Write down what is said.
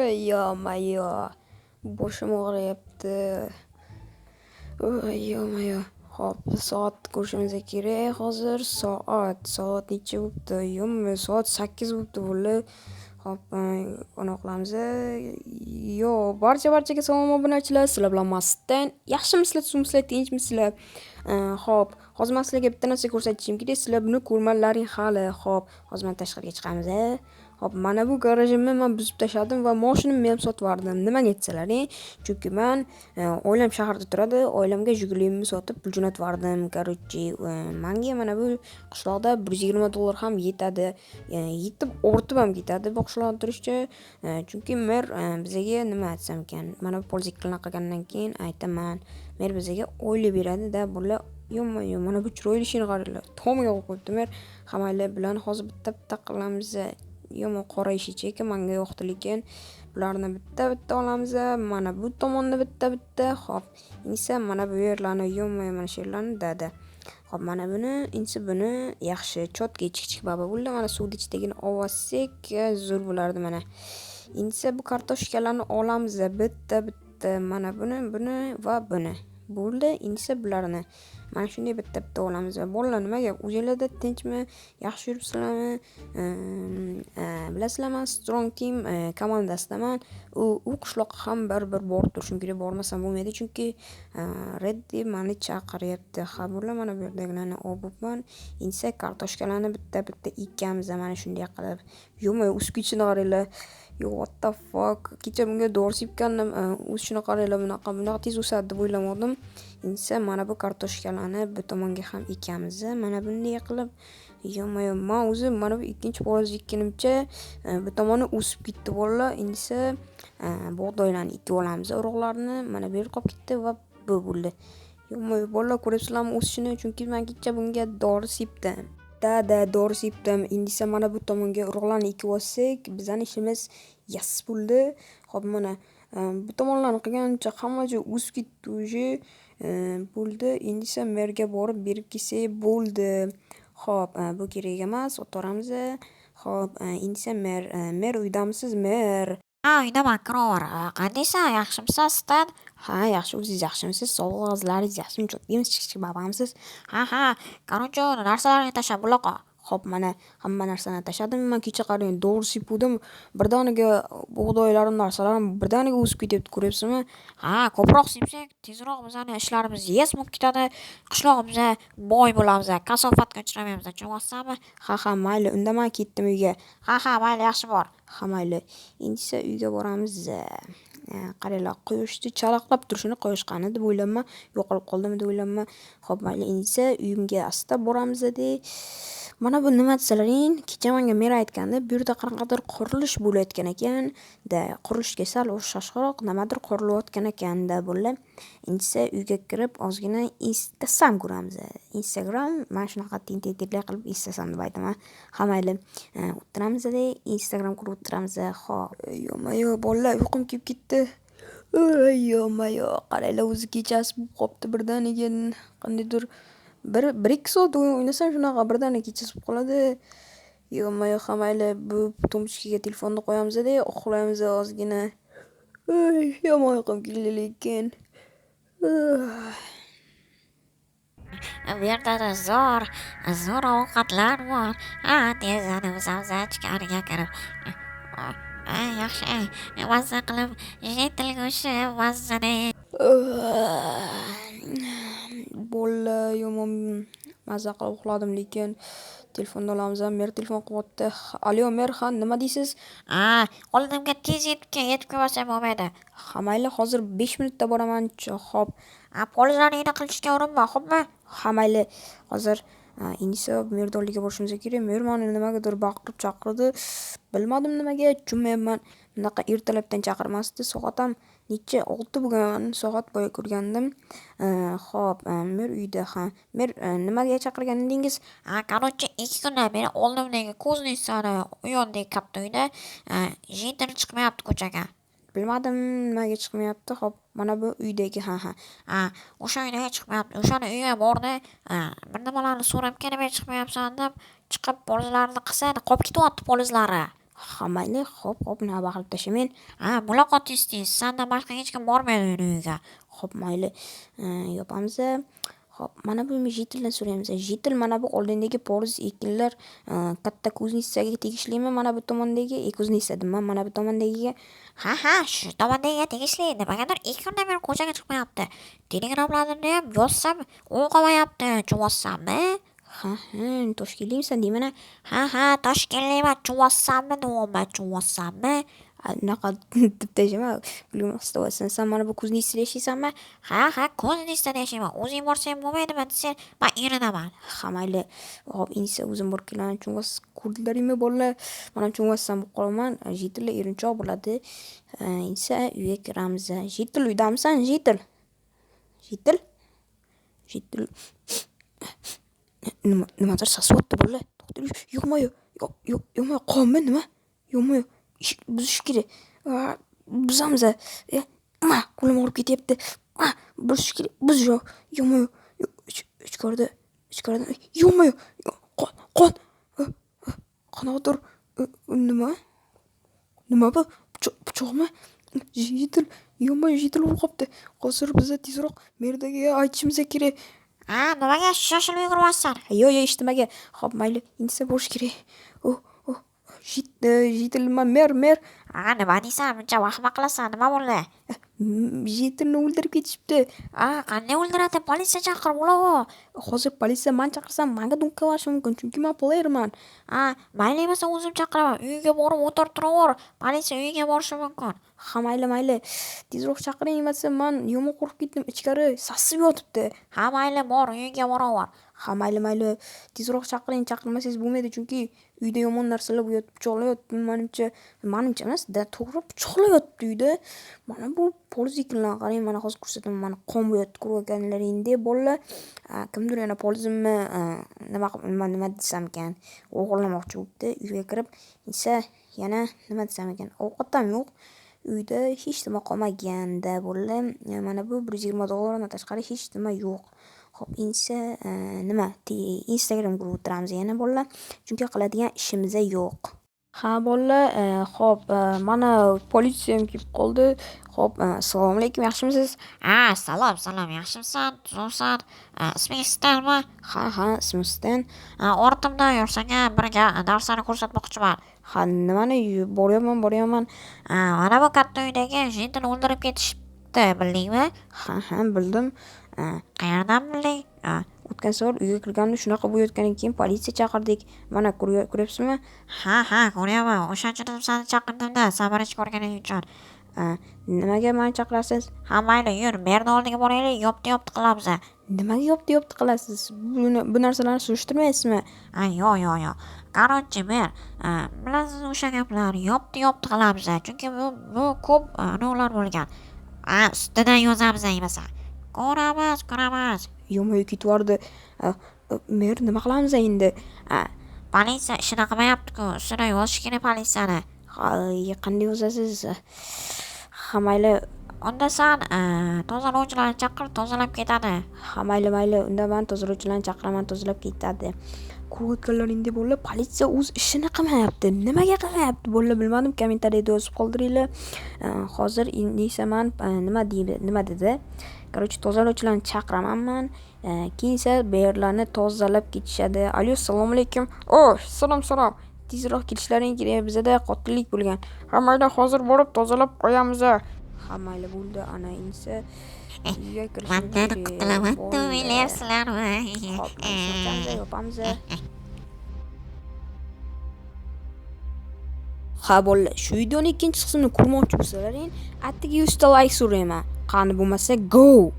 Yo-mayo, boshim og'riyapti. Yo-mayo. Hop, soat ko'rishimiz kerak. Hozir soat necha bo'libdi? Yo-mayo, soat 8 bo'libdi bular. Hop, ona qilamiz. Yo, barchaga salom obunachilar. Sizlar bilan Masdan. Yaxshimisizlar, sumsizlar, tinchmisizlar? Hop, hozir men sizlarga bitta narsa ko'rsatishim kerak. Sizlar buni ko'rmanlaring hali. Hop, hozir men tashqariga chiqamiz. Hop, mana bu garajimni men buzib tashladim va mashinamni ham sotib yubordim. Nimaga aytsalaring? Chunki men oilam shaharda turadi. Oilamga Jigulimni sotib pul jo'natib yubordim. Короче, menga mana bu qishloqda $120 ham yetadi. Yetib ortib ham ketadi bu qishloqda turishcha. Chunki mer bizga nima aytsam ekan? Mana bu poliziklarni qilgandan keyin aytaman. Mer bizga oila beradi-da, bular yo-mayo, mana bu chiroyli ishini qaranglar. Tomiga qo'yibdi. Mer hammalar bilan hozir bitta qilamiz. Yo-mo qora ishi-cheka menga yoqdi, lekin bularni bitta olamiz. Mana bu tomonni bitta. Hop, insa mana bu yerlarni yo-mo mana shu yerlarni dada. Hop, mana buni, insa buni yaxshi chotga kichik baba bo'ldi. Mana suvni ichidagini olsak zo'r bo'lardi mana. Insa bu kartoshkalarni olamiz bitta. Mana buni va buni. Bo'ldi, insa bularni mana shunday bitta olamiz. Bolalar nimaga? O'zingizlar tinchmi? Yaxshi yuribsizlarmi? Bilasizlarmi, Strong Team komandasidaman. U qishloqqa ham bir borib turishim kerak, bormasam bo'lmaydi, chunki Reddi meni chaqiryapti. Xabarlar mana bu yerdagilarni olibman. Insa kartoshkalarni bitta ekkamiz mana shunday qilib. Yo'q, o'sib qaranglar. Yo, what the fuck? Kecha bunga dori sepgandim. O'sishini qaranglar, bunaqa tez o'sadi deb o'ylamadim. Insa mana bu kartoshkalarni bu tomonga ham ekamiz. Mana bunday qilib, yo-mayo, men o'zim mana bu ikkinchi poliz ekkanimcha bu tomoni o'sib ketdi bolalar. Insa bug'doylarni ekib olamiz, urug'larni mana bu yer qolib ketdi va bu bo'ldi. Yo-mayo, bolalar ko'ryapsizlarmi o'sishini? Chunki men kecha bunga dori sepdim. Dori sepdim. Indisa mana bu tomonga urug'larni ekib olsak, bizning ishimiz yas bo'ldi. Hop, mana bu tomonlarni qilgancha hammacha o'sib ketdi уже. Bo'ldi. Indisa merga borib berib kelsak bo'ldi. Hop, bu kerak emas, o'tiramiz. Hop, indisa mer uydamisiz, mer? Uydaman, Kiror. Qandaysan? Yaxshimisiz, Stan? Ha, yaxshi, o'zingiz yaxshimisiz? Sog'lig'ingiz yaxshimi? Cho'tdingmi, kichik babamisiz? Ha. Qaruncha, narsalarni tashlab buloqa. Hop, mana hamma narsani tashladim. Men kecha qarang, dori sepuvdim. Birdaniga bug'doylarim, narsalarim birdaniga o'sib ketyapti, ko'ryapsizmi? Ha, ko'proq sepsak, tezroq bizning ishlarimiz yes bo'lib ketadi. Qishlog'imizda boy bo'lamiz, kasofatga uchramaymiz. Tushunasizmi? Ha, mayli. Unda men ketdim uyga. Ha, mayli, yaxshi bor. Ha, mayli. Endi esa uyga boramiz. Qaranglar, quyoshni charaqlab turishini qo'yishqani deb o'ylayman. Yo'qolib qoldimi deb o'ylayman. Hop, mayli. Endi esa uyimga asta boramiz de. Mana bu nima desalaring, kecha menga mer aytganda, bu yerda qanaqadir qurilish bo'layotgan ekan. Qurilishga sal o'xshashroq nimadir qurilayotgan ekan-da bular. Endi esa uyga kirib ozgina Instagram ko'ramiz. Instagram mana shunaqa tentakliklar qilib Instagram deb aytaman. Ha, mayli. O'tiramiz-da, Instagram ko'rib o'tiramiz. Hop, yo-mayo, bolalar uyqum kelib ketdi. Yo-mayo, qaranglar, o'zi kechasi bo'lib qopti birdaniga. Qandaydir 1-2 soat o'ynasam shunaqa birdaniga kechasi bo'lib qoladi. Yo-mayo, ha, mayli. Bu tumchkaga telefonni qo'yamiz-da, uxlaymiz ozgina. Yomon uyqum keldi lekin. Bu yerda zo'r ovqatlar bor. Tezdan o'zimiz ichkariga kirib. Yaxshi, mazza qilib yetilgan go'sht mazzani. Bolalar yomon mazza qilib uxladim, lekin telefonni olamiz. Mer telefon qilyapti. Alo, mer, ha, nima deysiz? Qo'limga tez yetib kelmasa bo'lmaydi. Ha, mayli, hozir 5 minutda boraman. Hop. Polizlarni qilishga urinma, xo'pmi? Ha, mayli. Hozir Inisa merdorligiga borishimiz kerak. Mer meni nimagadir baqirib chaqirdi. Bilmadim nimaga, tushunmayapman. Bunaqa ertalabdan chaqirmasdi. Soat ham necha 6 bo'lgan. Soat boya ko'rgandim. Hop, mer uyda, ha. Mer nimaga chaqirgan edingiz? Qaruncha, 2 kundan beri oldimdagi ko'zni sari u yondagi katta uyda jetir chiqmayapti ko'chaga. Bilmadim nimaga chiqmayapti. Hop, mana bu uydagi, ha. O'sha uyga chiqmayapti. O'shani uyga bordi. Bir nimalarni so'rab kelmay chiqmayapsan deb chiqib polizlarni qilsa, qolib ketyapti polizlari. Ha mayli, hop, nima baqirib tashlamen. Muloqot istiz. Sandan boshqa hech kim bormaydi uning uyiga. Hop mayli, yopamiz. Hop, mana bu jitildan so'raymiz. Jitil, mana bu oldindagi poliz ekinlar katta kuznisaga tegishlimi? Mana bu tomondagi kuznisa dedim, mana bu tomondagiga. Ha, shu tomondagi tegishli. Nimagadir 2 kundan beri ko'chaga chiqmayapti. Telegramlarni ham yozsam o'qimayapti. Chuvossammi? Ha, Toshkentlikmisan deyman. Ha, Toshkentlikman. Chuvossammi, deyapman. Chuvossammi? Unaqa deb tashima, kulgim qistavotsan. Sen mana bu kuznisada yashaysanmi? Ha, kuznisada yashayman. O'zing borsang bo'lmaydimi desa, men erinaman. Ha mayli, hop, insa o'zim borib kelaman. Chunki ko'rdilaringmi bolalar? Mana chunqasam bo'lib qolaman. Jitil erinchoq bo'ladi. Insa uyga kiramiz. Jitil, uydamisan? Jitil. Nimadir sasiyapti bolalar. To'xtang. Yo'qmi? Qonmi nima? Yo'qmi? Buzish kerak. Buzamiz. Qo'lim og'rib ketyapti. Buzish kerak. Buz yo'qmi? Ichkarida. Yo'qmi? Qon. Qanoqdir. Nima bu? Pichoqmi? Jitil. Yo'qmi? Jitil urib qopti. Hozir biza tezroq merdaga aytishimiz kerak. Nimaga shoshilib yuguribsan? Yo'q, eshitmagan. Hop, mayli, insa bo'lish kerak. Jitilman, mer. Nima deysan? Buncha vahima qilasan. Nima bo'ldi? Jitilni o'ldirib ketishibdi. Qanday o'ldiradi? Politsiya chaqir, uloq. Hozir politsiya man chaqirsam, menga dunka qilishi mumkin, chunki men playerman. Mayli bo'lsa o'zim chaqiraman. Uyiga borib o'tirib turaver. Politsiya uyiga borishi mumkin. Ha, mayli. Tezroq chaqiring, emasam men yomon qo'rqib ketdim. Ichkari sasib yotibdi. Mayli, bor, uyiga boraver. Ha, mayli. Tezroq chaqiring, chaqirmasangiz bo'lmaydi, chunki uyda yomon narsalar bo'yotib pichoqlayapti. Menimcha emas, to'g'ri pichoqlayapti uyda. Mana bu poliz ekinlarni qarang, mana hozir ko'rsataman. Mana qon bo'yotib ko'rganlaringda bolalar. Kimdir yana polizimni nima desam ekan, o'g'irlamoqchi bo'libdi. Uyga kirib, esa yana nima desam ekan, ovqat ham yo'q. Uyda hech nima qolmaganda bolalar. Mana bu $120 tashqari hech nima yo'q. Hop, insa nima? Instagram guruhiga o'tiramiz yana bolalar. Chunki qiladigan ishimiz yo'q. Ha bolalar, hop, mana politsiyam kelib qoldi. Hop, assalomu alaykum, yaxshimisiz? Salom, yaxshimisan? Tuzuksan? Isming Stanmi? Ha, ismim Stan. Ortimda yursanga birga darslarni ko'rsatmoqchiman. Ha, nimani boryapman. Mana bu katta uydagi jintini o'ldirib ketishibdi, bildingmi? Ha, bildim. Qayerdan bilding? O'tgan safar uyga kirganimda shunaqa bo'layotgandan keyin politsiya chaqirdik. Mana ko'ryapsizmi? Ha, ko'ryaman. O'shancha seni chaqirdim-da, sen birinchi ko'rganing uchun. Nimaga meni chaqirasiz? Mayli, yur, merni oldiga boraylik, yopti qilamiz. Nimaga yopti qilasiz? Bu narsalarni surishtirmaysizmi? Yo'q. Qaroqchi mer, bilasiz o'sha gaplarni yopti qilamiz. Chunki bu ko'p nollar bo'lgan. Ustidan yozamiz emas. Ko'ramiz. Yo'q, ketvordi. Mer, nima qilamiz endi? Politsiya ishini qilmayapti-ku. Ustidan yozish kerak politsiyani. Qanday yozasiz? Ha, mayli. Unda sen tozalovchilarni chaqir, tozalab ketadi. Ha, mayli. Unda men tozalovchilarni chaqiraman, tozalab ketadi. Ko'rayotganlaringdek bolalar, politsiya o'z ishini qilmayapti. Nimaga qilmayapti bolalar, bilmadim. Kommentariyada yozib qoldiringlar. Hozir deysaman, nima dedi? Короче, tozalovchilarni chaqiraman men. Keyin esa bu yerlarni tozalab ketishadi. Alo, assalomu alaykum. Salom. Tezroq kelishlaring kerak, bizada qotillik bo'lgan. Mayli, hozir borib tozalab qo'yamiz. Mayli, bo'ldi. Ana insa uyga kirishimiz kerak. Qilaman, o'ylayapsizlarmi? Hop, yopamiz. Ha bolalar, shu videoning ikkinchi qismini ko'rmoqchi bo'lsalaring, attiga 100 ta like so'rayman. Qani bo'lmasa, go!